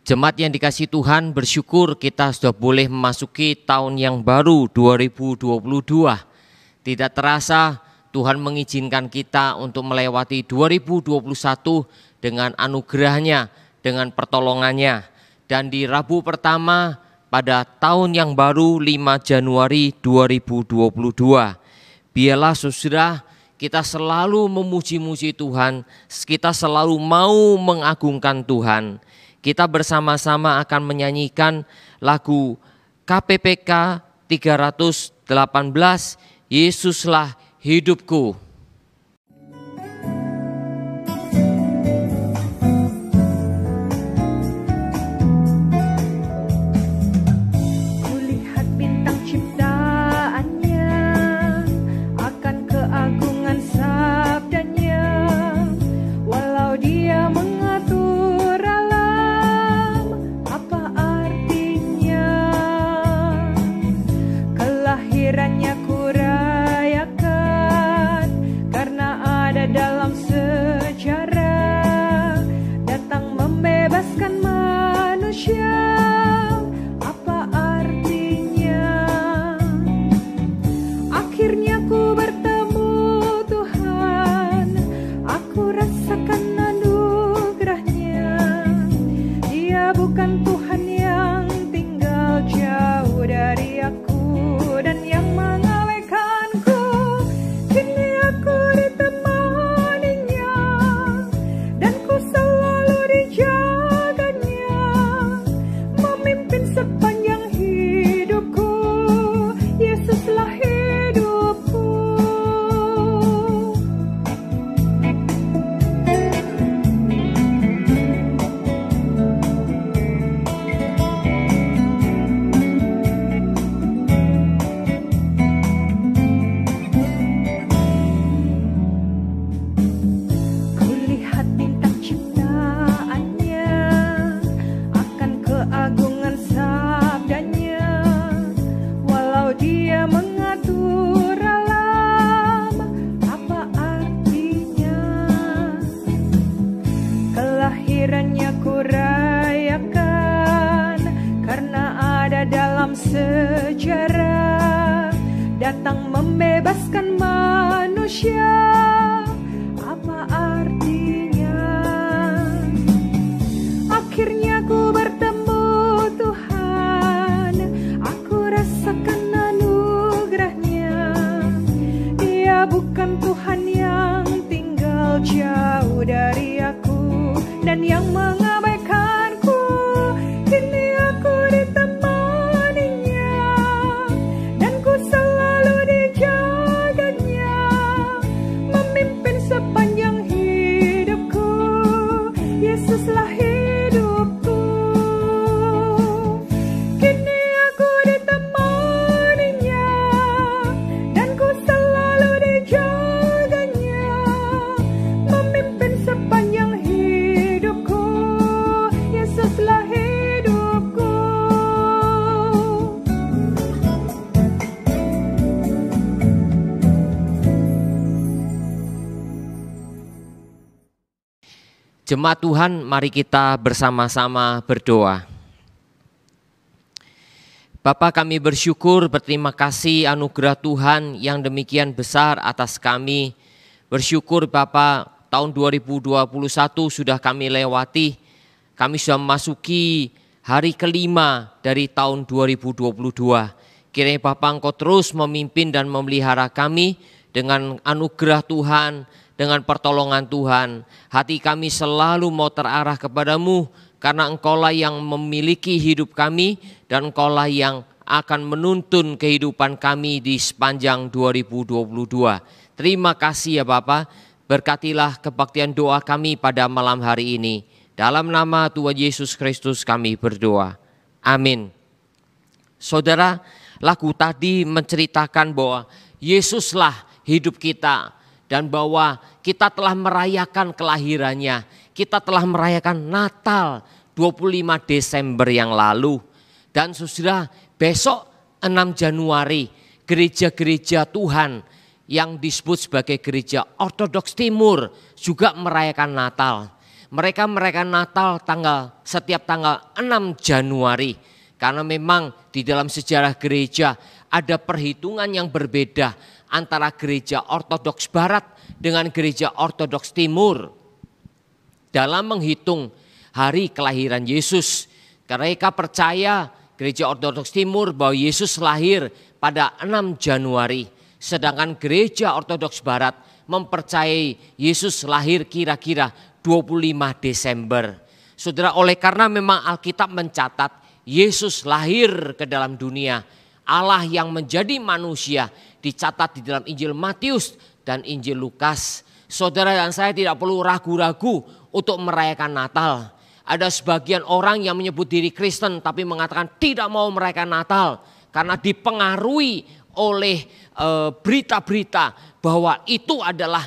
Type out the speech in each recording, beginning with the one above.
Jemaat yang dikasihi Tuhan, bersyukur kita sudah boleh memasuki tahun yang baru 2022. Tidak terasa Tuhan mengizinkan kita untuk melewati 2021 dengan anugerahnya, dengan pertolongannya. Dan di Rabu pertama pada tahun yang baru 5 Januari 2022, biarlah saudara kita selalu memuji-muji Tuhan, kita selalu mau mengagungkan Tuhan. Kita bersama-sama akan menyanyikan lagu KPPK 318, Yesuslah hidupku. Kulihat bintang ciptaannya, akan keagungan sabdanya, walau dia mengatur alam, apa artinya? Kelahirannya ku rayakan, karena ada dalam sejarah, datang membebaskan manusia. Apa artinya? Akhirnya ku bertemu Tuhan, aku rasakan anugerahnya. Dia bukan Tuhan yang tinggal jauh dari aku dan yang mengabaikanku. Kini aku ditemaninya, dan ku selalu dijaganya, memimpin sepanjang hidupku. Yesuslah hidupku. Kulihat bintang ciptaannya, akan keagungan sabdanya, walau dia mengatur alam, apa artinya? Kelahirannya ku rayakan, karena ada dalam sejarah, datang membebaskan manusia. Apa artinya? Akhirnya ku bertemu Tuhan, aku rasakan anugerahnya. Dia bukan Tuhan yang tinggal jauh dari aku dan yang mengabaikanku. Kini aku ditemaninya, dan ku selalu dijaganya, memimpin sepanjang hidupku. Yesuslah hidupku. Kini aku ditemaninya, dan ku selalu dijaganya, memimpin sepanjang hidupku. Yesuslah hidupku. Jemaat Tuhan, mari kita bersama-sama berdoa. Bapa, kami bersyukur, berterima kasih anugerah Tuhan yang demikian besar atas kami. Bersyukur Bapa, tahun 2021 sudah kami lewati. Kami sudah memasuki hari kelima dari tahun 2022. Kiranya Bapa Engkau terus memimpin dan memelihara kami dengan anugerah Tuhan, dengan pertolongan Tuhan. Hati kami selalu mau terarah kepadamu, karena Engkaulah yang memiliki hidup kami, dan Engkaulah yang akan menuntun kehidupan kami di sepanjang 2022. Terima kasih ya Bapa, berkatilah kebaktian doa kami pada malam hari ini. Dalam nama Tuhan Yesus Kristus kami berdoa. Amin. Saudara, lagu tadi menceritakan bahwa Yesuslah hidup kita, dan bahwa kita telah merayakan kelahirannya. Kita telah merayakan Natal 25 Desember yang lalu. Dan saudara, besok 6 Januari gereja-gereja Tuhan yang disebut sebagai gereja Ortodoks Timur juga merayakan Natal. Mereka merayakan Natal setiap tanggal 6 Januari. Karena memang di dalam sejarah gereja ada perhitungan yang berbeda antara gereja Ortodoks Barat dengan gereja Ortodoks Timur dalam menghitung hari kelahiran Yesus. Mereka percaya gereja Ortodoks Timur bahwa Yesus lahir pada 6 Januari. Sedangkan gereja Ortodoks Barat mempercayai Yesus lahir kira-kira 25 Desember. Saudara, oleh karena memang Alkitab mencatat Yesus lahir ke dalam dunia, Allah yang menjadi manusia dicatat di dalam Injil Matius dan Injil Lukas. Saudara dan saya tidak perlu ragu-ragu untuk merayakan Natal. Ada sebagian orang yang menyebut diri Kristen tapi mengatakan tidak mau merayakan Natal karena dipengaruhi oleh berita-berita bahwa itu adalah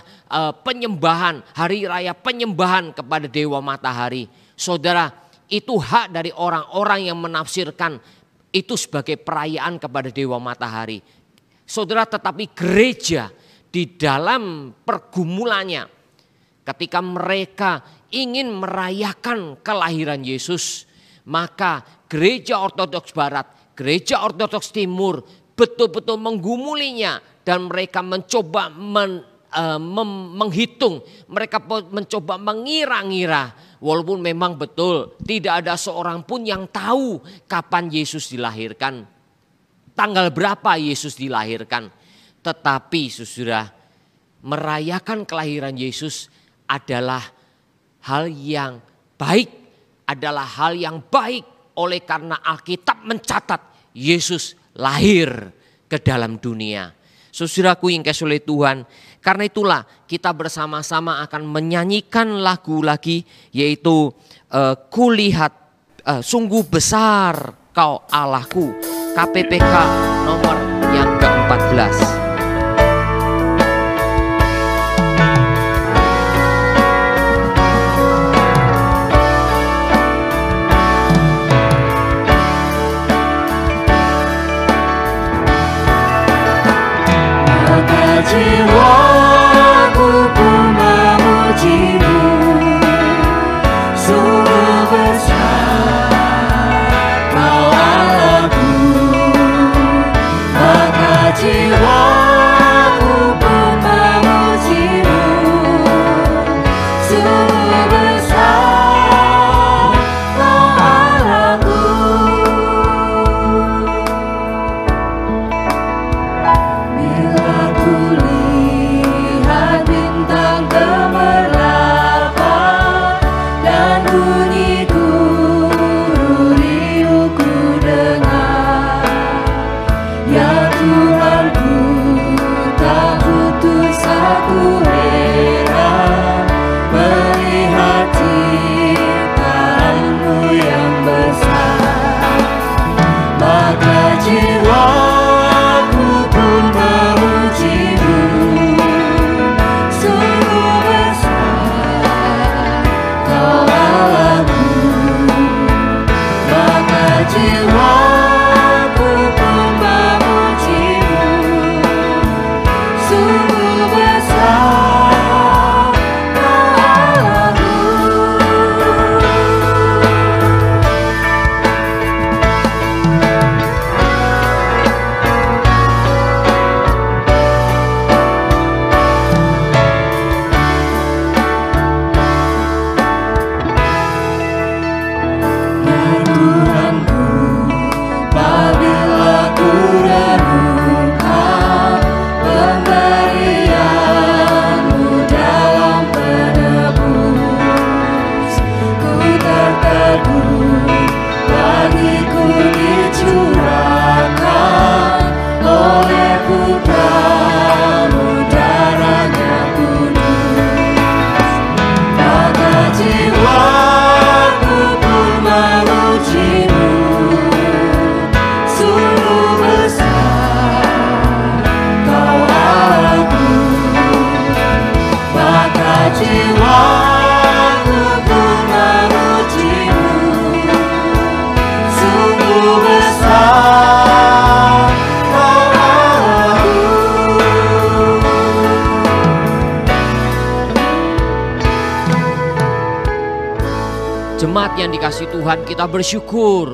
penyembahan, hari raya penyembahan kepada Dewa Matahari. Saudara, itu hak dari orang-orang yang menafsirkan itu sebagai perayaan kepada Dewa Matahari. Saudara, tetapi gereja di dalam pergumulannya ketika mereka ingin merayakan kelahiran Yesus, maka gereja Ortodoks Barat, gereja Ortodoks Timur betul-betul menggumulinya dan mereka mencoba menghitung, mereka mencoba mengira-ngira, walaupun memang betul tidak ada seorang pun yang tahu kapan Yesus dilahirkan, tanggal berapa Yesus dilahirkan. Tetapi saudara, merayakan kelahiran Yesus adalah hal yang baik, adalah hal yang baik oleh karena Alkitab mencatat Yesus lahir ke dalam dunia. Saudaraku yang kasih oleh Tuhan, karena itulah kita bersama-sama akan menyanyikan lagu lagi, yaitu Kulihat Sungguh Besar Kau Allahku, KPPK nomor yang ke-14. Jiwaku pun memuji-Mu, sungguh besar Kau Allahku. Maka jiwaku pun memuji-Mu, sungguh besar Kau Allahku. Bila ku lihat bintang gemerlap dan bunyi guru riuhku dengar, ya Tuhanku, tak putus aku heran melihat ciptaan-Mu yang besar. Maka jiwaku pun memuji-Mu, sungguh besar Kau Allahku. Maka jiwaku pun memuji-Mu, sungguh besar Kau Allahku. Ya Tuhanku, Jemaat yang dikasihi Tuhan, kita bersyukur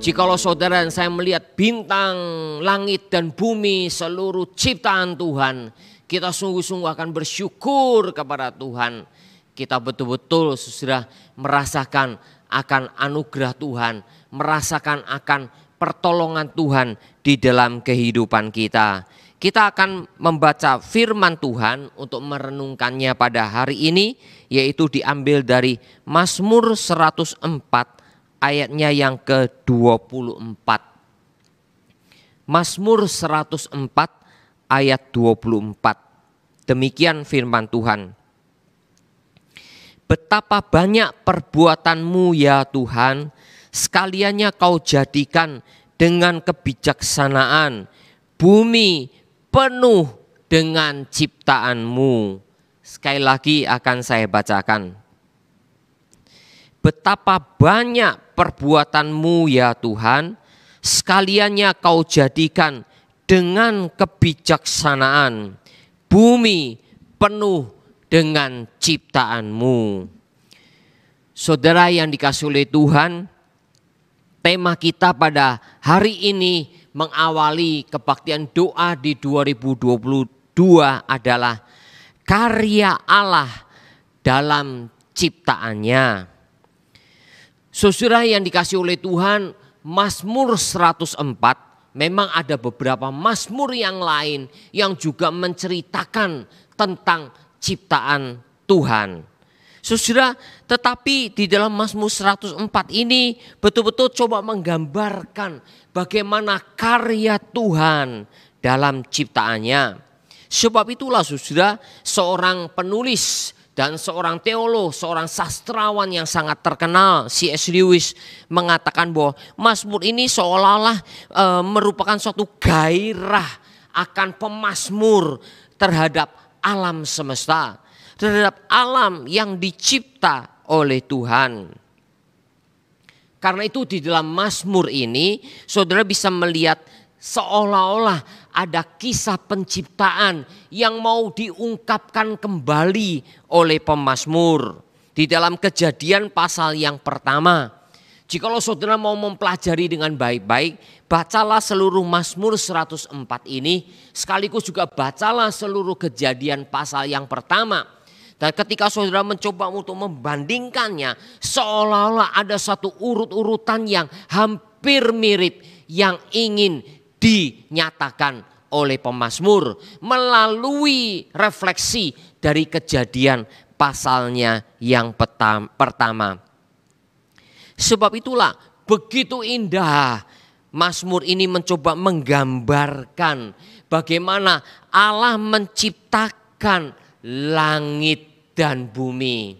jikalau saudara dan saya melihat bintang, langit dan bumi, seluruh ciptaan Tuhan. Kita sungguh-sungguh akan bersyukur kepada Tuhan. Kita betul-betul sudah merasakan akan anugerah Tuhan, merasakan akan pertolongan Tuhan di dalam kehidupan kita. Kita akan membaca firman Tuhan untuk merenungkannya pada hari ini, yaitu diambil dari Mazmur 104 ayatnya yang ke-24. Mazmur 104 ayat 24. Demikian firman Tuhan. Betapa banyak perbuatanmu ya Tuhan, sekaliannya kau jadikan dengan kebijaksanaan. Bumi penuh dengan ciptaanmu. Sekali lagi akan saya bacakan. Betapa banyak perbuatanmu ya Tuhan, sekaliannya kau jadikan dengan kebijaksanaan. Bumi penuh dengan ciptaanmu. Saudara yang dikasihi oleh Tuhan, tema kita pada hari ini mengawali kebaktian doa di 2022 adalah karya Allah dalam ciptaannya. Saudara yang dikasihi oleh Tuhan, Mazmur 104 memang ada beberapa mazmur yang lain yang juga menceritakan tentang ciptaan Tuhan. Saudara, tetapi di dalam Mazmur 104 ini betul-betul coba menggambarkan bagaimana karya Tuhan dalam ciptaannya. Sebab itulah saudara, seorang penulis dan seorang teolog, seorang sastrawan yang sangat terkenal, C.S. Lewis, mengatakan bahwa Mazmur ini seolah-olah merupakan suatu gairah akan pemazmur terhadap alam semesta, terhadap alam yang dicipta oleh Tuhan. Karena itu di dalam Mazmur ini saudara bisa melihat seolah-olah ada kisah penciptaan yang mau diungkapkan kembali oleh pemazmur. Di dalam Kejadian pasal yang pertama, jikalau saudara mau mempelajari dengan baik-baik, bacalah seluruh Mazmur 104 ini, sekaligus juga bacalah seluruh Kejadian pasal yang pertama. Dan ketika saudara mencoba untuk membandingkannya, seolah-olah ada satu urut-urutan yang hampir mirip yang ingin dinyatakan oleh pemazmur melalui refleksi dari Kejadian pasalnya yang pertama. Sebab itulah begitu indah Mazmur ini mencoba menggambarkan bagaimana Allah menciptakan langit dan bumi.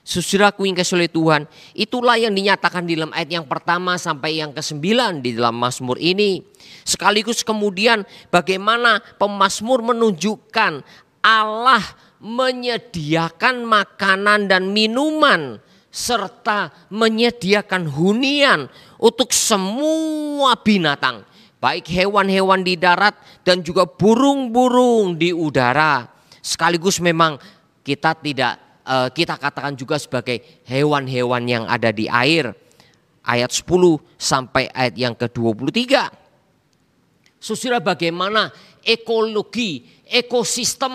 Saudaraku yang dikasihi oleh Tuhan, itulah yang dinyatakan di dalam ayat yang pertama sampai yang ke-9 di dalam Mazmur ini. Sekaligus kemudian bagaimana pemazmur menunjukkan Allah menyediakan makanan dan minuman serta menyediakan hunian untuk semua binatang, baik hewan-hewan di darat dan juga burung-burung di udara. Sekaligus memang kita katakan juga sebagai hewan-hewan yang ada di air. Ayat 10 sampai ayat yang ke-23. Saudara, bagaimana ekologi, ekosistem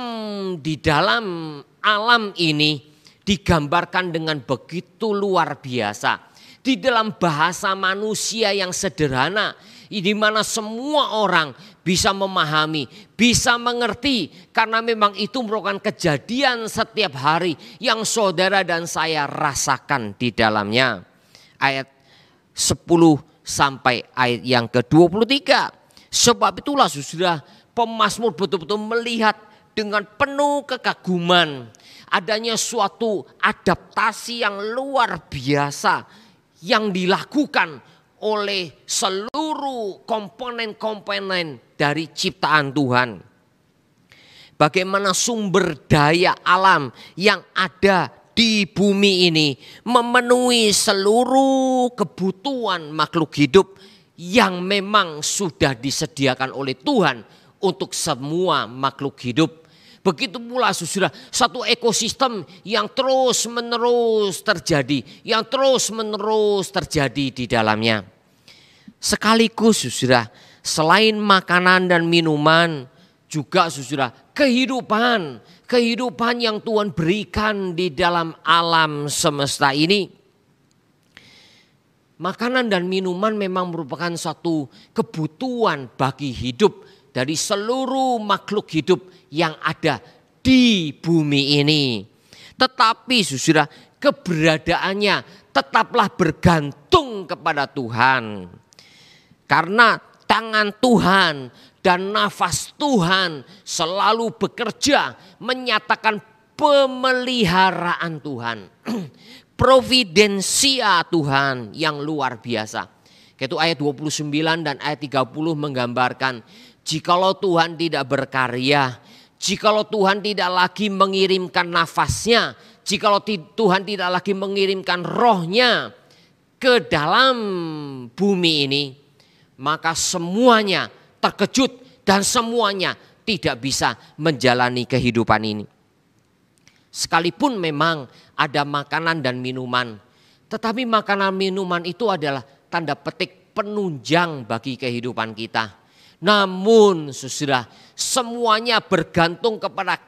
di dalam alam ini digambarkan dengan begitu luar biasa. Di dalam bahasa manusia yang sederhana, di mana semua orang bisa memahami, bisa mengerti, karena memang itu merupakan kejadian setiap hari yang saudara dan saya rasakan di dalamnya. Ayat 10 sampai ayat yang ke-23. Sebab itulah saudara, pemazmur betul-betul melihat dengan penuh kekaguman adanya suatu adaptasi yang luar biasa yang dilakukan oleh seluruh komponen-komponen dari ciptaan Tuhan. Bagaimana sumber daya alam yang ada di bumi ini memenuhi seluruh kebutuhan makhluk hidup yang memang sudah disediakan oleh Tuhan untuk semua makhluk hidup. Begitu pula saudara, satu ekosistem yang terus menerus terjadi, yang terus menerus terjadi di dalamnya. Sekaligus saudara, selain makanan dan minuman, juga saudara, kehidupan yang Tuhan berikan di dalam alam semesta ini. Makanan dan minuman memang merupakan satu kebutuhan bagi hidup dari seluruh makhluk hidup yang ada di bumi ini. Tetapi saudara, keberadaannya tetaplah bergantung kepada Tuhan. Karena tangan Tuhan dan nafas Tuhan selalu bekerja menyatakan pemeliharaan Tuhan. Providensia Tuhan yang luar biasa. Yaitu ayat 29 dan ayat 30 menggambarkan, jikalau Tuhan tidak berkarya, jikalau Tuhan tidak lagi mengirimkan nafasnya, jikalau Tuhan tidak lagi mengirimkan rohnya ke dalam bumi ini, maka semuanya terkejut dan semuanya tidak bisa menjalani kehidupan ini. Sekalipun memang ada makanan dan minuman, tetapi makanan minuman itu adalah tanda petik penunjang bagi kehidupan kita. Namun saudara, semuanya bergantung kepada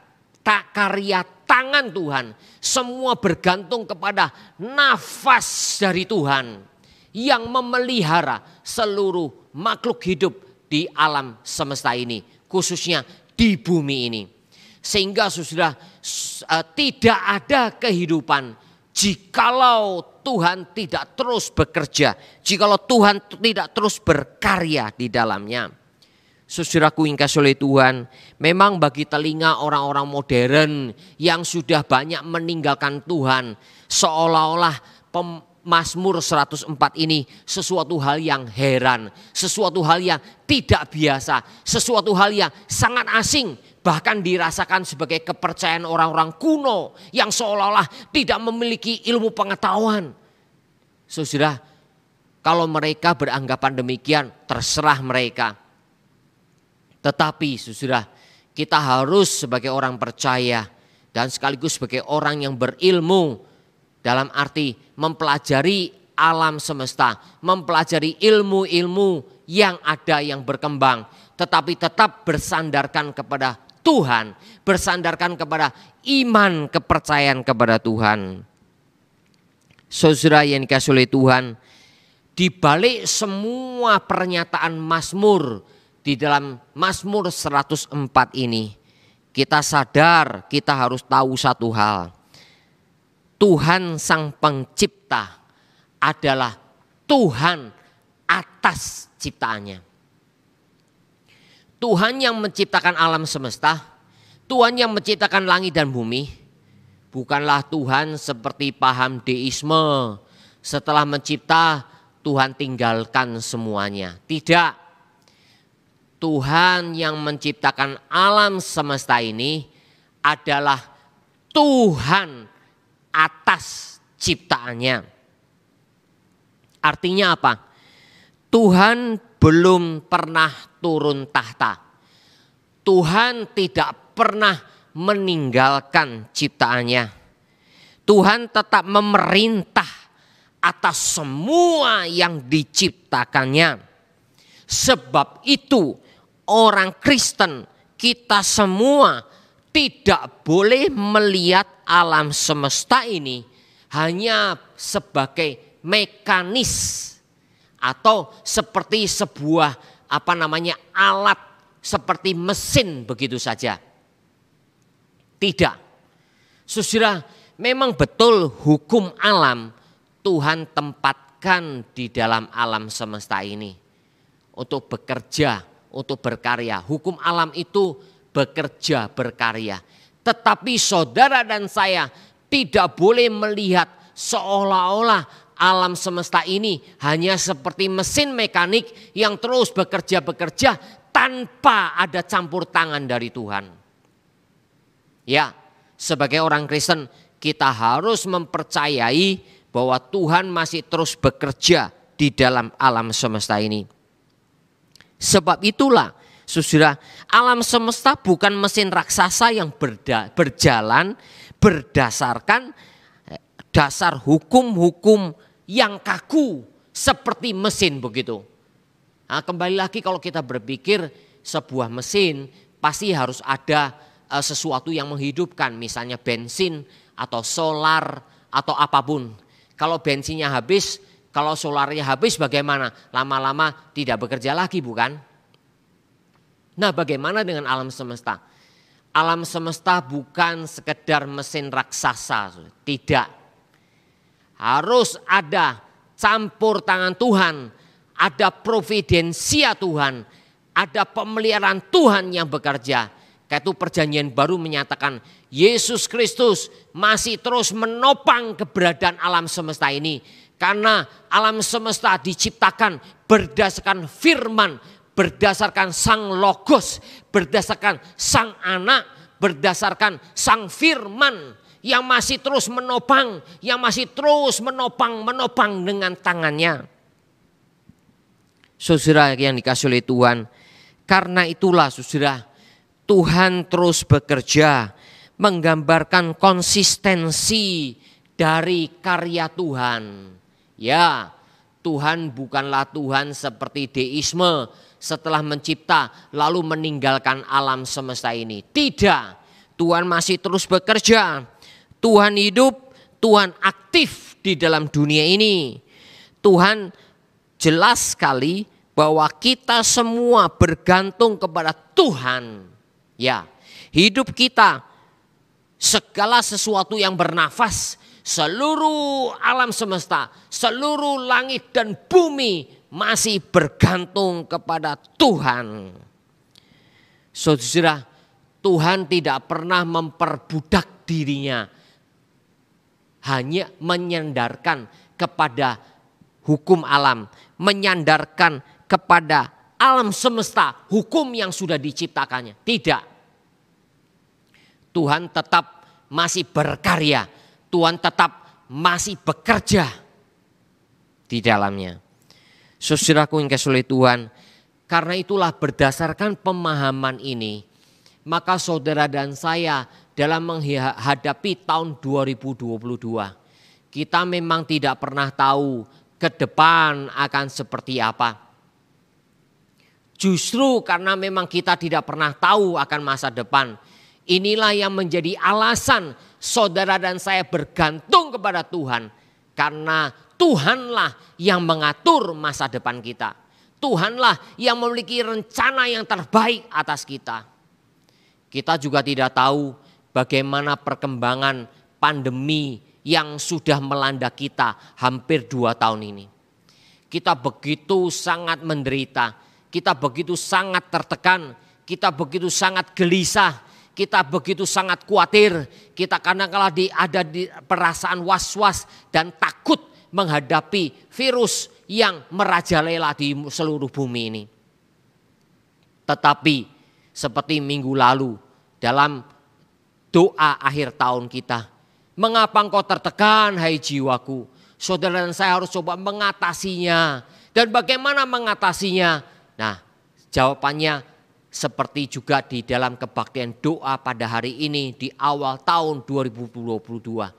karya tangan Tuhan. Semua bergantung kepada nafas dari Tuhan yang memelihara seluruh makhluk hidup di alam semesta ini, khususnya di bumi ini. Sehingga saudara, tidak ada kehidupan jikalau Tuhan tidak terus bekerja, jikalau Tuhan tidak terus berkarya di dalamnya. Saudaraku yang kasih oleh Tuhan, memang bagi telinga orang-orang modern yang sudah banyak meninggalkan Tuhan, seolah-olah Mazmur 104 ini sesuatu hal yang heran, sesuatu hal yang tidak biasa, sesuatu hal yang sangat asing, bahkan dirasakan sebagai kepercayaan orang-orang kuno yang seolah-olah tidak memiliki ilmu pengetahuan. Saudara, kalau mereka beranggapan demikian, terserah mereka. Tetapi saudara, kita harus sebagai orang percaya dan sekaligus sebagai orang yang berilmu, dalam arti mempelajari alam semesta, mempelajari ilmu-ilmu yang ada yang berkembang, tetapi tetap bersandarkan kepada Tuhan, bersandarkan kepada iman kepercayaan kepada Tuhan. Saudara yang dikasihi oleh Tuhan, di balik semua pernyataan Mazmur di dalam Mazmur 104 ini, kita sadar, kita harus tahu satu hal. Tuhan Sang Pencipta adalah Tuhan atas ciptaannya. Tuhan yang menciptakan alam semesta, Tuhan yang menciptakan langit dan bumi, bukanlah Tuhan seperti paham deisme. Setelah mencipta, Tuhan tinggalkan semuanya. Tidak. Tuhan yang menciptakan alam semesta ini adalah Tuhan atas ciptaannya. Artinya apa? Tuhan belum pernah turun tahta. Tuhan tidak pernah meninggalkan ciptaannya. Tuhan tetap memerintah atas semua yang diciptakannya. Sebab itu orang Kristen, kita semua tidak boleh melihat alam semesta ini hanya sebagai mekanis atau seperti sebuah alat seperti mesin begitu saja. Tidak. Saudara, memang betul hukum alam Tuhan tempatkan di dalam alam semesta ini untuk bekerja, untuk berkarya. Hukum alam itu bekerja, berkarya. Tetapi saudara dan saya tidak boleh melihat seolah-olah alam semesta ini hanya seperti mesin mekanik yang terus bekerja tanpa ada campur tangan dari Tuhan. Ya, sebagai orang Kristen kita harus mempercayai bahwa Tuhan masih terus bekerja di dalam alam semesta ini. Sebab itulah Saudara, alam semesta bukan mesin raksasa yang berjalan berdasarkan dasar hukum-hukum yang kaku seperti mesin begitu. Nah, kembali lagi kalau kita berpikir sebuah mesin pasti harus ada sesuatu yang menghidupkan, misalnya bensin atau solar atau apapun. Kalau bensinnya habis, kalau solarnya habis bagaimana? Lama-lama tidak bekerja lagi, bukan? Nah, bagaimana dengan alam semesta? Alam semesta bukan sekedar mesin raksasa, tidak. Harus ada campur tangan Tuhan, ada providensia Tuhan, ada pemeliharaan Tuhan yang bekerja. Karena itu perjanjian baru menyatakan Yesus Kristus masih terus menopang keberadaan alam semesta ini. Karena alam semesta diciptakan berdasarkan firman, berdasarkan sang logos, berdasarkan sang anak, berdasarkan sang firman yang masih terus menopang, yang masih terus menopang dengan tangannya. Saudara yang dikasihi oleh Tuhan, karena itulah saudara, Tuhan terus bekerja menggambarkan konsistensi dari karya Tuhan. Ya, Tuhan bukanlah Tuhan seperti deisme setelah mencipta lalu meninggalkan alam semesta ini. Tidak, Tuhan masih terus bekerja. Tuhan hidup, Tuhan aktif di dalam dunia ini. Tuhan jelas sekali bahwa kita semua bergantung kepada Tuhan. Ya, hidup kita, segala sesuatu yang bernafas, seluruh alam semesta, seluruh langit dan bumi masih bergantung kepada Tuhan. Saudara, Tuhan tidak pernah memperbudak dirinya, hanya menyandarkan kepada hukum alam, menyandarkan kepada alam semesta, hukum yang sudah diciptakannya. Tidak. Tuhan tetap masih berkarya, Tuhan tetap masih bekerja di dalamnya. Saudaraku yang dikasihi oleh Tuhan, karena itulah berdasarkan pemahaman ini, maka saudara dan saya dalam menghadapi tahun 2022, kita memang tidak pernah tahu ke depan akan seperti apa. Justru karena memang kita tidak pernah tahu akan masa depan, inilah yang menjadi alasan saudara dan saya bergantung kepada Tuhan. Karena Tuhanlah yang mengatur masa depan kita. Tuhanlah yang memiliki rencana yang terbaik atas kita. Kita juga tidak tahu bagaimana perkembangan pandemi yang sudah melanda kita hampir 2 tahun ini. Kita begitu sangat menderita, kita begitu sangat tertekan, kita begitu sangat gelisah, kita begitu sangat khawatir, kita kadang-kala ada di perasaan was-was dan takut menghadapi virus yang merajalela di seluruh bumi ini. Tetapi seperti minggu lalu dalam doa akhir tahun kita, mengapa engkau tertekan hai jiwaku? Saudara dan saya harus coba mengatasinya. Dan bagaimana mengatasinya? Nah, jawabannya seperti juga di dalam kebaktian doa pada hari ini di awal tahun 2022.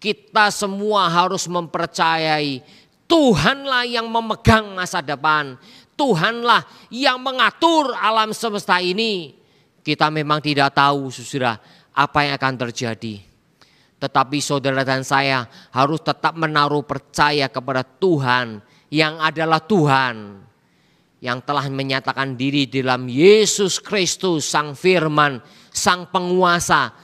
Kita semua harus mempercayai Tuhanlah yang memegang masa depan. Tuhanlah yang mengatur alam semesta ini. Kita memang tidak tahu saudara apa yang akan terjadi. Tetapi saudara dan saya harus tetap menaruh percaya kepada Tuhan yang adalah Tuhan. Yang telah menyatakan diri dalam Yesus Kristus, Sang Firman, Sang Penguasa,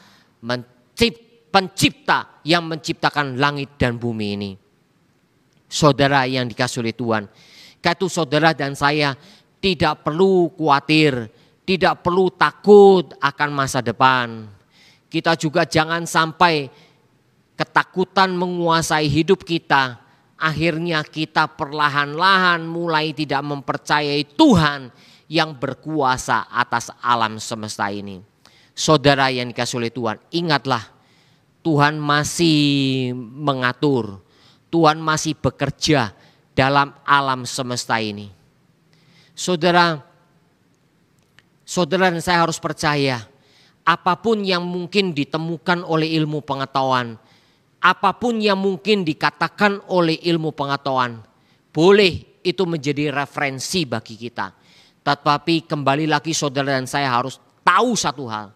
pencipta yang menciptakan langit dan bumi ini. Saudara yang dikasihi oleh Tuhan, karena itu saudara dan saya tidak perlu khawatir, tidak perlu takut akan masa depan. Kita juga jangan sampai ketakutan menguasai hidup kita. Akhirnya kita perlahan-lahan mulai tidak mempercayai Tuhan yang berkuasa atas alam semesta ini. Saudara yang dikasihi oleh Tuhan, ingatlah Tuhan masih mengatur, Tuhan masih bekerja dalam alam semesta ini. Saudara, Saudara dan saya harus percaya, apapun yang mungkin ditemukan oleh ilmu pengetahuan, apapun yang mungkin dikatakan oleh ilmu pengetahuan, boleh itu menjadi referensi bagi kita. Tetapi kembali lagi saudara dan saya harus tahu satu hal.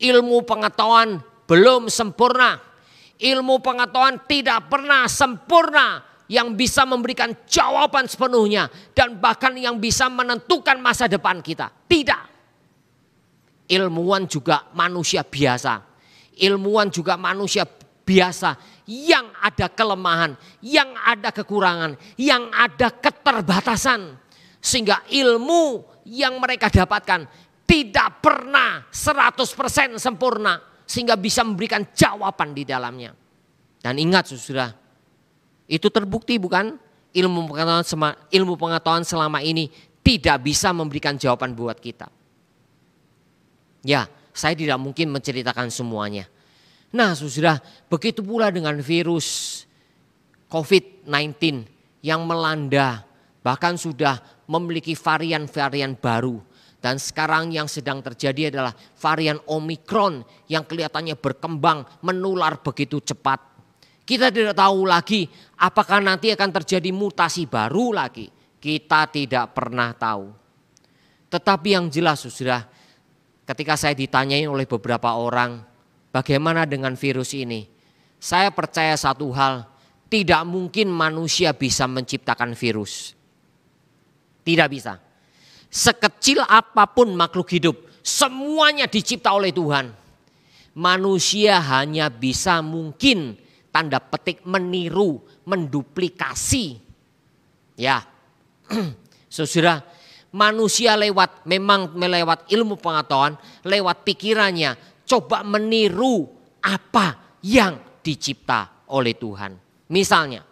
Ilmu pengetahuan belum sempurna. Ilmu pengetahuan tidak pernah sempurna yang bisa memberikan jawaban sepenuhnya. Dan bahkan yang bisa menentukan masa depan kita. Tidak. Ilmuwan juga manusia biasa. Ilmuwan juga manusia biasa yang ada kelemahan, yang ada kekurangan, yang ada keterbatasan. Sehingga ilmu yang mereka dapatkan tidak pernah 100% sempurna. Sehingga bisa memberikan jawaban di dalamnya. Dan ingat saudara, itu terbukti bukan? Ilmu pengetahuan selama ini tidak bisa memberikan jawaban buat kita. Ya, saya tidak mungkin menceritakan semuanya. Nah saudara, begitu pula dengan virus COVID-19 yang melanda, bahkan sudah memiliki varian-varian baru. Dan sekarang yang sedang terjadi adalah varian Omikron yang kelihatannya berkembang, menular begitu cepat. Kita tidak tahu lagi apakah nanti akan terjadi mutasi baru lagi. Kita tidak pernah tahu. Tetapi yang jelas saudara, ketika saya ditanyain oleh beberapa orang, bagaimana dengan virus ini? Saya percaya satu hal, tidak mungkin manusia bisa menciptakan virus. Tidak bisa. Sekecil apapun makhluk hidup, semuanya dicipta oleh Tuhan. Manusia hanya bisa mungkin tanda petik meniru, menduplikasi. Ya, saudara, manusia memang melewat ilmu pengetahuan, lewat pikirannya, coba meniru apa yang dicipta oleh Tuhan. Misalnya,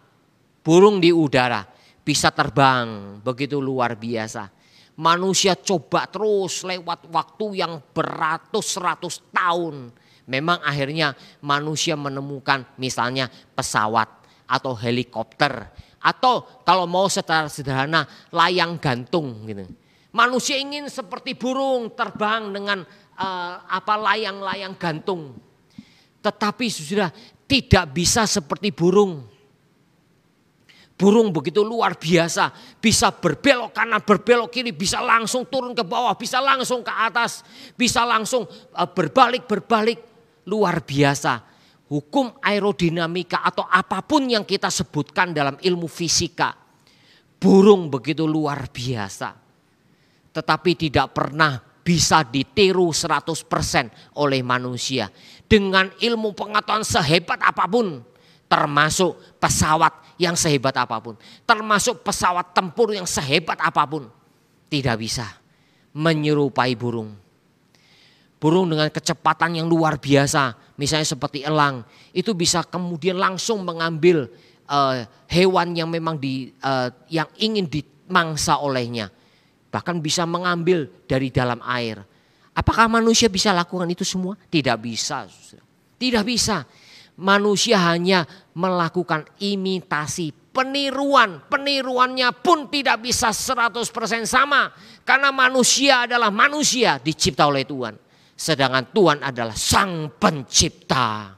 burung di udara bisa terbang begitu luar biasa. Manusia coba terus lewat waktu yang beratus-ratus tahun. Memang akhirnya manusia menemukan misalnya pesawat atau helikopter. Atau kalau mau secara sederhana layang gantung gitu. Manusia ingin seperti burung terbang dengan layang-layang gantung. Tetapi sudah tidak bisa seperti burung. Burung begitu luar biasa, bisa berbelok kanan, berbelok kiri, bisa langsung turun ke bawah, bisa langsung ke atas, bisa langsung berbalik, luar biasa. Hukum aerodinamika atau apapun yang kita sebutkan dalam ilmu fisika, burung begitu luar biasa. Tetapi tidak pernah bisa ditiru 100% oleh manusia. Dengan ilmu pengetahuan sehebat apapun, termasuk pesawat yang sehebat apapun, termasuk pesawat tempur yang sehebat apapun, tidak bisa menyerupai burung. Burung dengan kecepatan yang luar biasa, misalnya seperti elang, itu bisa kemudian langsung mengambil hewan yang memang yang ingin dimangsa olehnya, bahkan bisa mengambil dari dalam air. Apakah manusia bisa lakukan itu semua? Tidak bisa, tidak bisa. Manusia hanya melakukan imitasi, peniruan. Peniruannya pun tidak bisa 100% sama. Karena manusia adalah manusia dicipta oleh Tuhan. Sedangkan Tuhan adalah Sang Pencipta.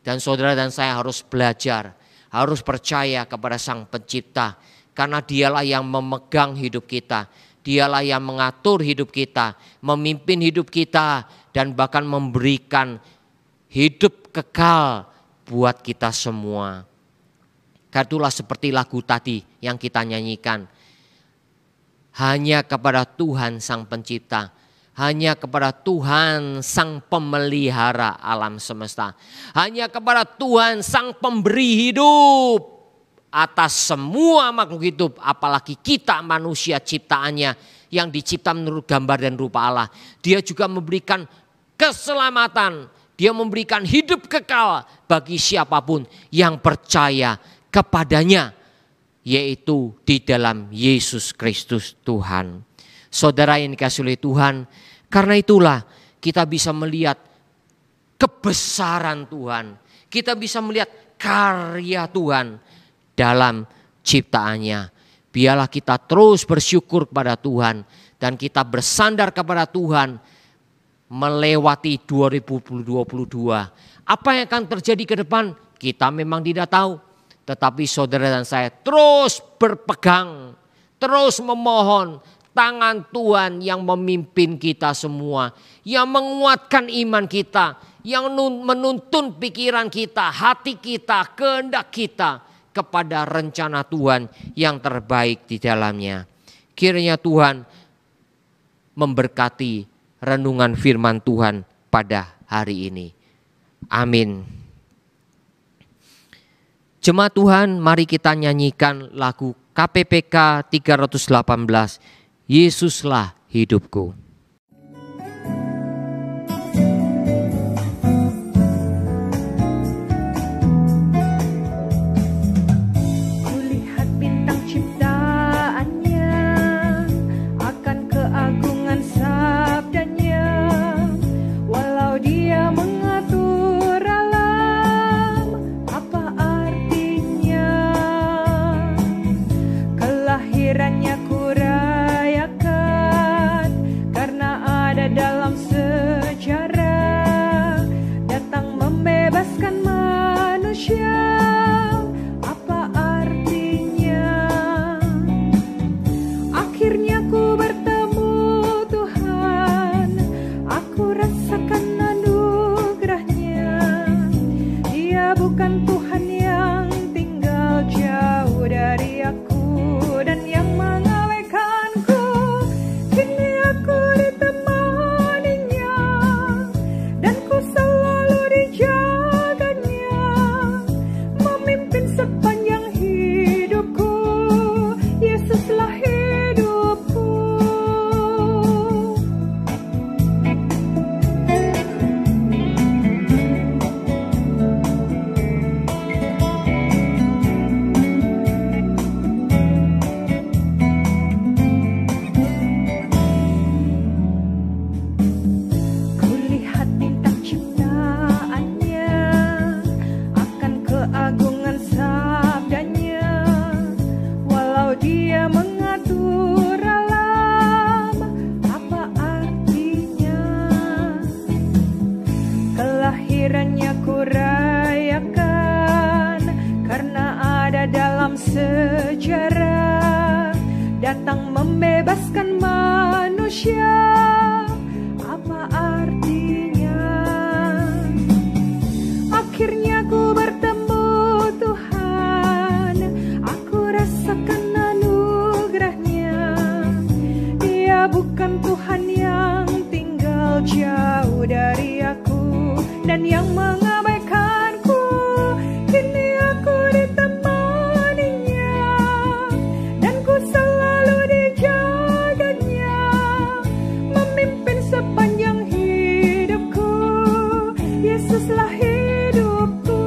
Dan saudara dan saya harus belajar, harus percaya kepada Sang Pencipta. Karena dialah yang memegang hidup kita. Dialah yang mengatur hidup kita, memimpin hidup kita. Dan bahkan memberikan hidup kekal buat kita semua. Itulah seperti lagu tadi yang kita nyanyikan. Hanya kepada Tuhan Sang Pencipta, hanya kepada Tuhan Sang Pemelihara alam semesta, hanya kepada Tuhan Sang Pemberi hidup atas semua makhluk hidup, apalagi kita manusia ciptaannya yang dicipta menurut gambar dan rupa Allah. Dia juga memberikan keselamatan, Dia memberikan hidup kekal bagi siapapun yang percaya kepadanya, yaitu di dalam Yesus Kristus Tuhan. Saudara yang dikasihi oleh Tuhan, karena itulah kita bisa melihat kebesaran Tuhan. Kita bisa melihat karya Tuhan dalam ciptaannya. Biarlah kita terus bersyukur kepada Tuhan. dan kita bersandar kepada Tuhan melewati 2022. Apa yang akan terjadi ke depan? Kita memang tidak tahu. Tetapi saudara dan saya terus berpegang, terus memohon tangan Tuhan yang memimpin kita semua, yang menguatkan iman kita, yang menuntun pikiran kita, hati kita, kehendak kita kepada rencana Tuhan yang terbaik di dalamnya. Kiranya Tuhan memberkati renungan firman Tuhan pada hari ini. Amin. Jemaat Tuhan, mari kita nyanyikan lagu KPPK 318, Yesuslah hidupku. Kulihat bintang ciptaannya, akan keagungan sabdanya. Walau dia mengatur alam, apa artinya? Kelahirannya kurayakan, karena ada dalam sejarah. Datang membebaskan manusia, apa artinya? Akhirnya ku bertemu Tuhan, aku rasakan anugerahnya. Dia bukan Tuhan yang tinggal jauh dari aku dan yang mengabaikanku. Kini aku ditemaninya, dan ku selalu dijaganya, memimpin sepanjang hidupku. Yesuslah hidupku. Kulihat bintang ciptaannya, akan keagungan sabdanya. Walau dia mengatur alam, apa artinya? Kelahirannya kurayakan, karena ada dalam sejarah. Datang membebaskan manusia, apa artinya? Akhirnya ku bertemu Tuhan, aku rasakan anugerahnya. Dia bukan Tuhan yang tinggal jauh dari aku dan yang mengabaikanku. Kini aku ditemaninya, dan ku selalu dijaganya, memimpin sepanjang hidupku. Yesuslah hidupku.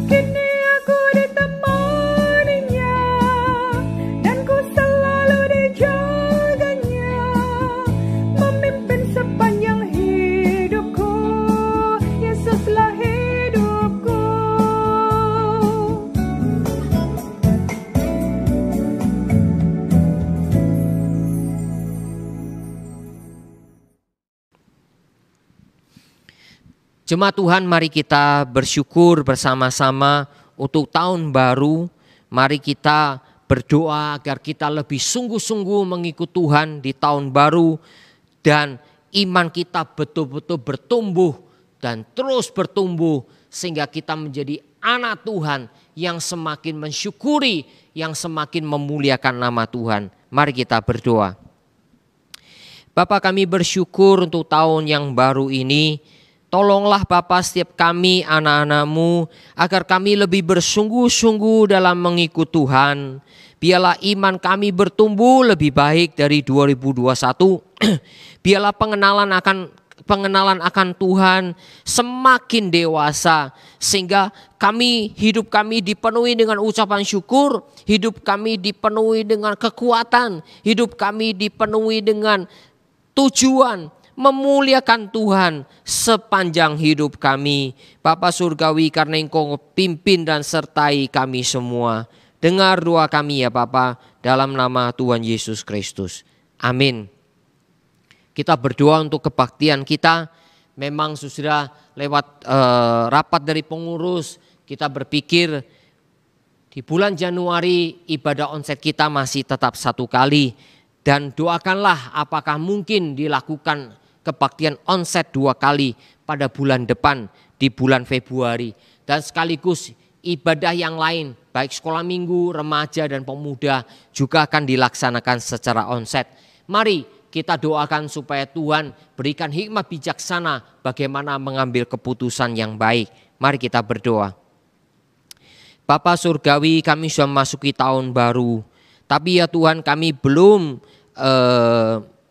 Kini aku ditemaninya, dan ku selalu dijaganya, memimpin sepanjang hidupku. Yesuslah hidupku. Jemaat Tuhan, mari kita bersyukur bersama-sama untuk tahun baru. Mari kita berdoa agar kita lebih sungguh-sungguh mengikut Tuhan di tahun baru, dan iman kita betul-betul bertumbuh dan terus bertumbuh sehingga kita menjadi anak Tuhan yang semakin mensyukuri, yang semakin memuliakan nama Tuhan. Mari kita berdoa. Bapa, kami bersyukur untuk tahun yang baru ini. Tolonglah Bapa setiap kami anak-anak-Mu agar kami lebih bersungguh-sungguh dalam mengikut Tuhan. Biarlah iman kami bertumbuh lebih baik dari 2021. Biarlah pengenalan akan Tuhan semakin dewasa, sehingga hidup kami dipenuhi dengan ucapan syukur, hidup kami dipenuhi dengan kekuatan, hidup kami dipenuhi dengan tujuan memuliakan Tuhan sepanjang hidup kami. Bapa Surgawi, karena Engkau pimpin dan sertai kami semua. Dengar doa kami ya Bapa, dalam nama Tuhan Yesus Kristus. Amin. Kita berdoa untuk kebaktian kita. Memang sudah lewat rapat dari pengurus, kita berpikir di bulan Januari ibadah onsite kita masih tetap 1 kali. Dan doakanlah apakah mungkin dilakukan kebaktian onsite 2 kali pada bulan depan di bulan Februari. Dan sekaligus ibadah yang lain baik sekolah minggu, remaja dan pemuda juga akan dilaksanakan secara onsite. Mari kita doakan supaya Tuhan berikan hikmat bijaksana bagaimana mengambil keputusan yang baik. Mari kita berdoa. Bapa Surgawi, kami sudah memasuki tahun baru. Tapi ya Tuhan, kami belum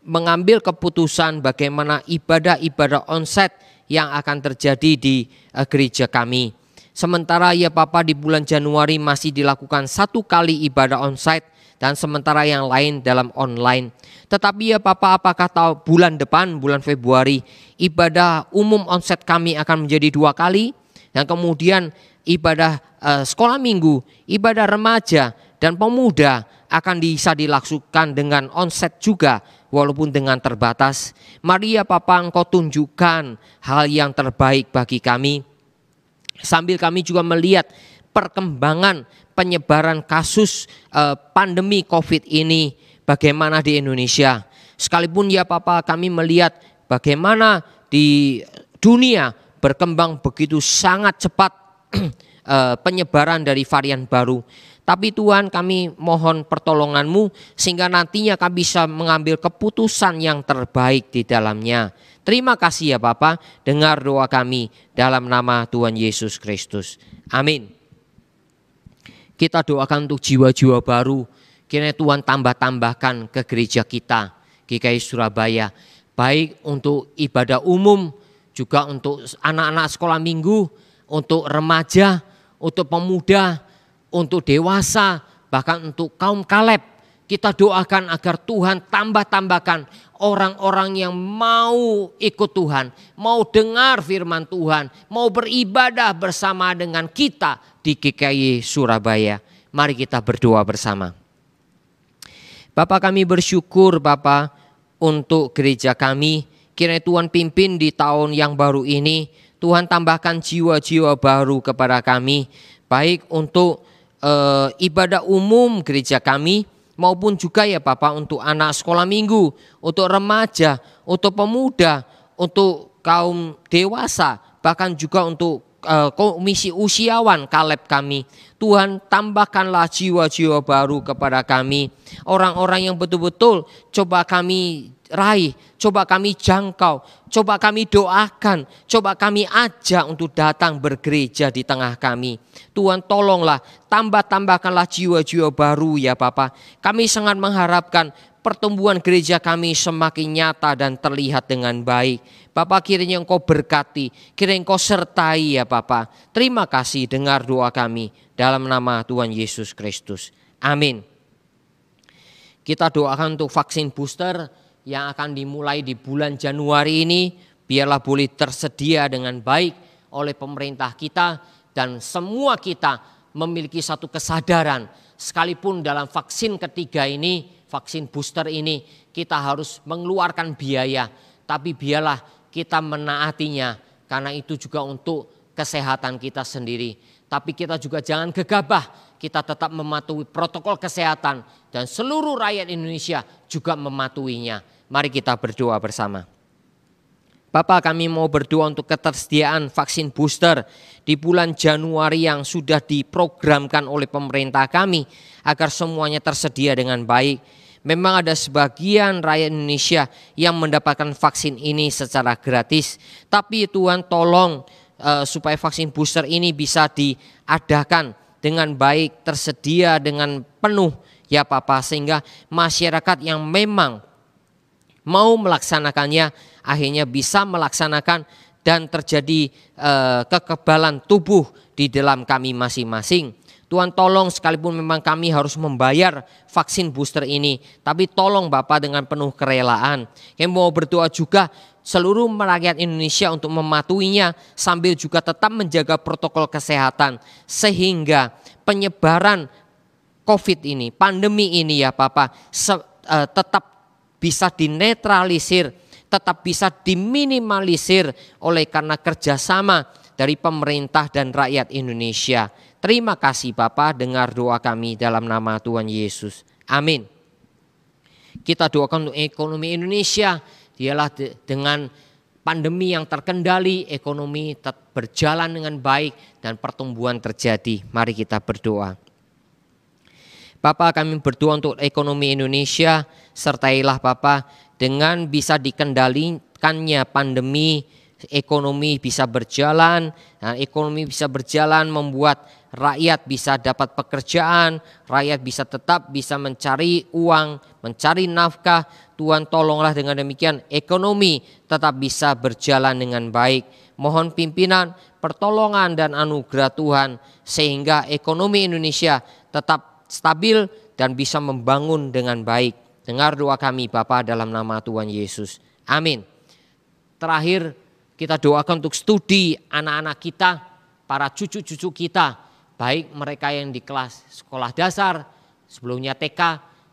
mengambil keputusan bagaimana ibadah-ibadah onsite yang akan terjadi di gereja kami. Sementara ya Bapa di bulan Januari masih dilakukan 1 kali ibadah onsite dan sementara yang lain dalam online. Tetapi ya Bapa, apakah tahu bulan depan, bulan Februari, ibadah umum onsite kami akan menjadi 2 kali. Dan kemudian ibadah sekolah minggu, ibadah remaja dan pemuda akan bisa dilakukan dengan onsite juga walaupun dengan terbatas. Mari ya Bapa, Engkau tunjukkan hal yang terbaik bagi kami. Sambil kami juga melihat perkembangan penyebaran kasus pandemi COVID ini bagaimana di Indonesia. Sekalipun ya Papa kami melihat bagaimana di dunia berkembang begitu sangat cepat penyebaran dari varian baru. Tapi Tuhan, kami mohon pertolongan-Mu sehingga nantinya kami bisa mengambil keputusan yang terbaik di dalamnya. Terima kasih ya Bapa, dengar doa kami dalam nama Tuhan Yesus Kristus. Amin. Kita doakan untuk jiwa-jiwa baru. Kiranya Tuhan tambah-tambahkan ke gereja kita, GKI Surabaya. Baik untuk ibadah umum, juga untuk anak-anak sekolah minggu, untuk remaja, untuk pemuda, untuk dewasa, bahkan untuk kaum Kaleb. Kita doakan agar Tuhan tambah-tambahkan orang-orang yang mau ikut Tuhan, mau dengar firman Tuhan, mau beribadah bersama dengan kita di GKI Surabaya. Mari kita berdoa bersama. Bapa, kami bersyukur Bapa untuk gereja kami. Kiranya Tuhan pimpin di tahun yang baru ini. Tuhan tambahkan jiwa-jiwa baru kepada kami. Baik untuk ibadah umum gereja kami, maupun juga ya Bapak untuk anak sekolah minggu, untuk remaja, untuk pemuda, untuk kaum dewasa, bahkan juga untuk komisi usiawan Kaleb kami. Tuhan tambahkanlah jiwa-jiwa baru kepada kami. Orang-orang yang betul-betul coba kami raih, coba kami jangkau, coba kami doakan, coba kami ajak untuk datang bergereja di tengah kami. Tuhan tolonglah, tambahkanlah jiwa-jiwa baru ya Bapa. Kami sangat mengharapkan pertumbuhan gereja kami semakin nyata dan terlihat dengan baik. Bapa, kiranya Engkau berkati, kiranya Engkau sertai ya Bapa. Terima kasih, dengar doa kami dalam nama Tuhan Yesus Kristus. Amin. Kita doakan untuk vaksin booster yang akan dimulai di bulan Januari ini, biarlah boleh tersedia dengan baik oleh pemerintah kita dan semua kita memiliki satu kesadaran, sekalipun dalam vaksin ketiga ini, vaksin booster ini kita harus mengeluarkan biaya, tapi biarlah kita menaatinya karena itu juga untuk kesehatan kita sendiri. Tapi kita juga jangan gegabah, kita tetap mematuhi protokol kesehatan dan seluruh rakyat Indonesia juga mematuhinya. Mari kita berdoa bersama. Bapa, kami mau berdoa untuk ketersediaan vaksin booster di bulan Januari yang sudah diprogramkan oleh pemerintah kami agar semuanya tersedia dengan baik. Memang ada sebagian rakyat Indonesia yang mendapatkan vaksin ini secara gratis. Tapi Tuhan tolong supaya vaksin booster ini bisa diadakan dengan baik, tersedia dengan penuh ya Papa, sehingga masyarakat yang memang mau melaksanakannya akhirnya bisa melaksanakan dan terjadi kekebalan tubuh di dalam kami masing-masing. Tuhan tolong, sekalipun memang kami harus membayar vaksin booster ini, tapi tolong Bapak dengan penuh kerelaan. Kami mau berdoa juga seluruh rakyat Indonesia untuk mematuhinya sambil juga tetap menjaga protokol kesehatan sehingga penyebaran COVID ini, pandemi ini ya Bapa, tetap bisa dinetralisir, tetap bisa diminimalisir oleh karena kerjasama dari pemerintah dan rakyat Indonesia. Terima kasih Bapa, dengar doa kami dalam nama Tuhan Yesus. Amin. Kita doakan untuk ekonomi Indonesia, dialah dengan pandemi yang terkendali, ekonomi tetap berjalan dengan baik dan pertumbuhan terjadi. Mari kita berdoa. Bapa, kami berdoa untuk ekonomi Indonesia, sertailah Bapa dengan bisa dikendalikannya pandemi, ekonomi bisa berjalan, ekonomi bisa berjalan membuat rakyat bisa dapat pekerjaan, rakyat bisa tetap bisa mencari uang, mencari nafkah. Tuhan tolonglah dengan demikian ekonomi tetap bisa berjalan dengan baik. Mohon pimpinan, pertolongan dan anugerah Tuhan sehingga ekonomi Indonesia tetap stabil dan bisa membangun dengan baik. Dengar doa kami Bapa dalam nama Tuhan Yesus. Amin. Terakhir kita doakan untuk studi anak-anak kita, para cucu-cucu kita, baik mereka yang di kelas sekolah dasar, sebelumnya TK,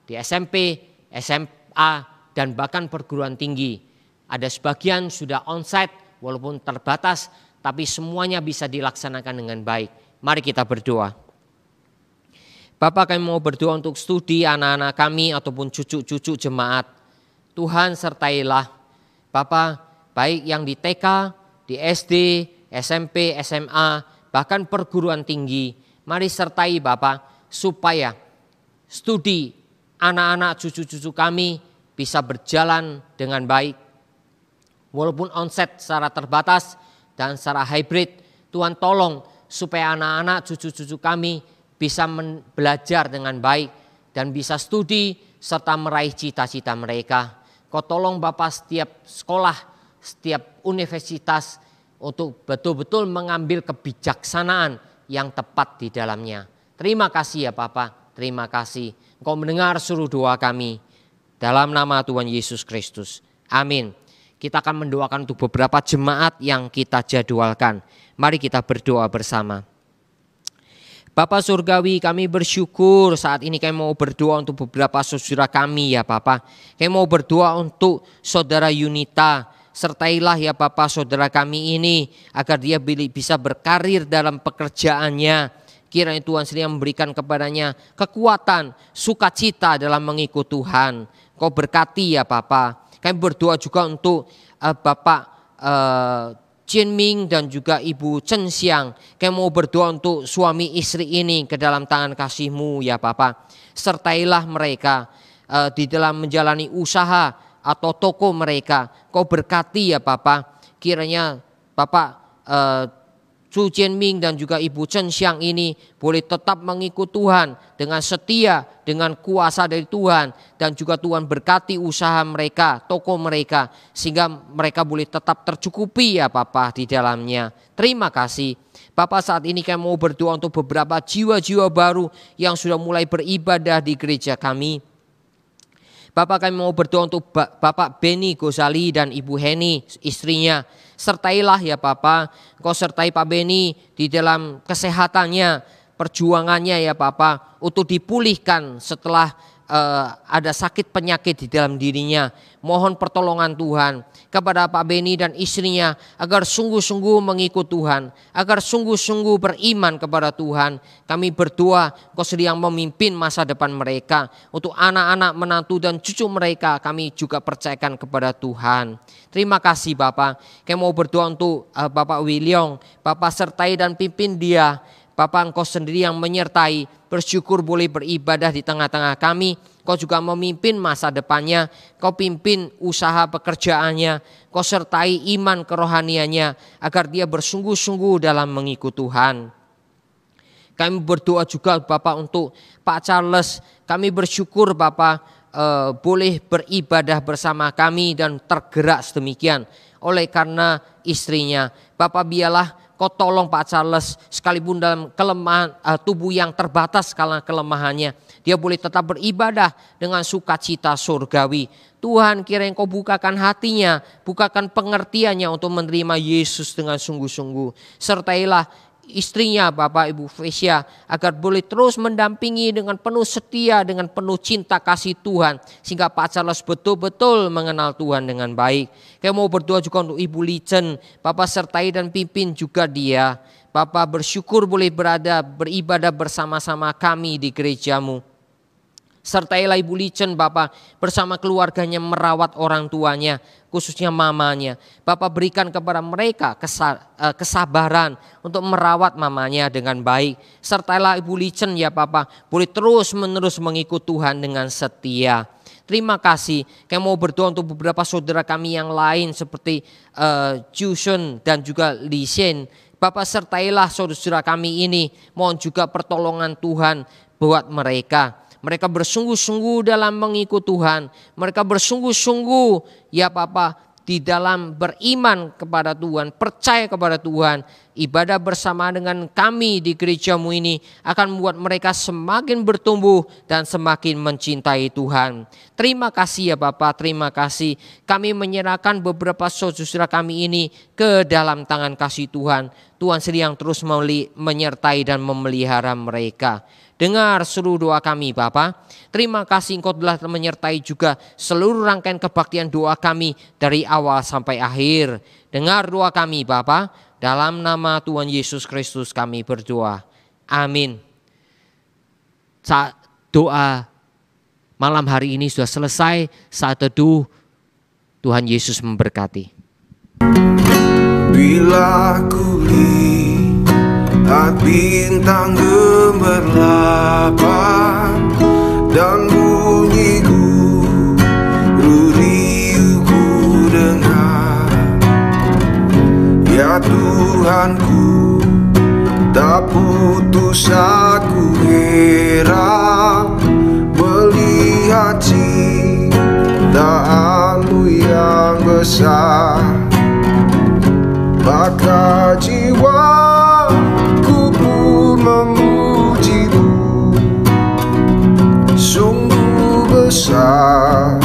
di SMP, SMA, dan bahkan perguruan tinggi. Ada sebagian sudah onsite walaupun terbatas, tapi semuanya bisa dilaksanakan dengan baik. Mari kita berdoa. Bapak, kami mau berdoa untuk studi anak-anak kami ataupun cucu-cucu jemaat. Tuhan sertailah Bapak, baik yang di TK, di SD, SMP, SMA, bahkan perguruan tinggi. Mari sertai Bapak supaya studi anak-anak cucu-cucu kami bisa berjalan dengan baik. Walaupun onset secara terbatas dan secara hybrid, Tuhan tolong supaya anak-anak cucu-cucu kami bisa belajar dengan baik dan bisa studi serta meraih cita-cita mereka. Kau tolong Bapak setiap sekolah, setiap universitas untuk betul-betul mengambil kebijaksanaan yang tepat di dalamnya. Terima kasih ya Bapak, terima kasih. Engkau mendengar seluruh doa kami dalam nama Tuhan Yesus Kristus. Amin. Kita akan mendoakan untuk beberapa jemaat yang kita jadwalkan. Mari kita berdoa bersama. Bapa Surgawi, kami bersyukur saat ini kami mau berdoa untuk beberapa saudara kami ya Bapak. Kami mau berdoa untuk saudara Yunita. Sertailah ya Bapak saudara kami ini agar dia bisa berkarir dalam pekerjaannya. Kiranya Tuhan sendiri memberikan kepadanya kekuatan, sukacita dalam mengikut Tuhan. Kau berkati ya Bapak. Kami berdoa juga untuk Bapak Chin Ming dan juga Ibu Chen Xiang. Kami mau berdoa untuk suami istri ini ke dalam tangan kasih-Mu ya Bapak. Sertailah mereka di dalam menjalani usaha atau toko mereka. Kau berkati ya Bapak. Kiranya Bapak Su Chin Ming dan juga Ibu Chen Xiang ini boleh tetap mengikut Tuhan dengan setia, dengan kuasa dari Tuhan. Dan juga Tuhan berkati usaha mereka, toko mereka, sehingga mereka boleh tetap tercukupi ya Bapak di dalamnya. Terima kasih. Bapak, saat ini kami mau berdoa untuk beberapa jiwa-jiwa baru yang sudah mulai beribadah di gereja kami. Bapak, kami mau berdoa untuk Bapak Benny Gozali dan Ibu Heni istrinya. Sertailah ya Bapak, Kau sertai Pak Benny di dalam kesehatannya, perjuangannya ya Bapak, untuk dipulihkan setelah ada sakit penyakit di dalam dirinya. Mohon pertolongan Tuhan kepada Pak Benny dan istrinya agar sungguh-sungguh mengikut Tuhan, agar sungguh-sungguh beriman kepada Tuhan. Kami berdoa Kau sedang memimpin masa depan mereka. Untuk anak-anak, menantu dan cucu mereka kami juga percayakan kepada Tuhan. Terima kasih Bapak. Kami mau berdoa untuk Bapak William. Bapak sertai dan pimpin dia. Bapak, Engkau sendiri yang menyertai. Bersyukur boleh beribadah di tengah-tengah kami. Kau juga memimpin masa depannya. Kau pimpin usaha pekerjaannya. Kau sertai iman kerohaniannya agar dia bersungguh-sungguh dalam mengikut Tuhan. Kami berdoa juga Bapak untuk Pak Charles. Kami bersyukur Bapak boleh beribadah bersama kami dan tergerak sedemikian oleh karena istrinya. Bapak, biarlah Kau tolong Pak Charles, sekalipun dalam kelemahan tubuh yang terbatas karena kelemahannya, dia boleh tetap beribadah dengan sukacita surgawi. Tuhan, kiranya Kau bukakan hatinya, bukakan pengertiannya untuk menerima Yesus dengan sungguh-sungguh. Sertailah istrinya Bapak Ibu Vesya, agar boleh terus mendampingi dengan penuh setia, dengan penuh cinta kasih Tuhan, sehingga Pak Charles betul-betul mengenal Tuhan dengan baik. Kami mau berdoa juga untuk Ibu Licen, Bapak sertai dan pimpin juga dia. Bapak bersyukur boleh beribadah bersama-sama kami di gerejamu. Sertailah Ibu Licen Bapak bersama keluarganya merawat orang tuanya, khususnya mamanya. Bapak berikan kepada mereka kesabaran untuk merawat mamanya dengan baik. Sertailah Ibu Licen ya Bapak, boleh terus menerus mengikut Tuhan dengan setia. Terima kasih. Kami mau berdoa untuk beberapa saudara kami yang lain seperti Jusun dan juga Lisen. Bapak sertailah saudara kami ini, mohon juga pertolongan Tuhan buat mereka. Mereka bersungguh-sungguh dalam mengikut Tuhan. Mereka bersungguh-sungguh ya Bapak di dalam beriman kepada Tuhan, percaya kepada Tuhan. Ibadah bersama dengan kami di gerejamu ini akan membuat mereka semakin bertumbuh dan semakin mencintai Tuhan. Terima kasih ya Bapak, terima kasih. Kami menyerahkan beberapa saudara kami ini ke dalam tangan kasih Tuhan. Tuhan sendiri yang terus menyertai dan memelihara mereka. Dengar seluruh doa kami Bapa. Terima kasih Engkau telah menyertai juga seluruh rangkaian kebaktian doa kami dari awal sampai akhir. Dengar doa kami Bapa. Dalam nama Tuhan Yesus Kristus kami berdoa. Amin. Saat doa malam hari ini sudah selesai. Saat teduh Tuhan Yesus memberkati. Bila kulihat bintang gemerlapan dan bunyi guru ku dengar, ya Tuhanku, tak putus aku heran melihat cinta-Mu yang besar. Maka jiwaku pun memuji-Mu, sungguh besar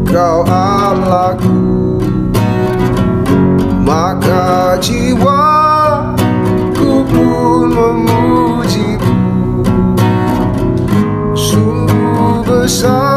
Kau Allahku. Maka jiwaku pun memuji-Mu, sungguh besar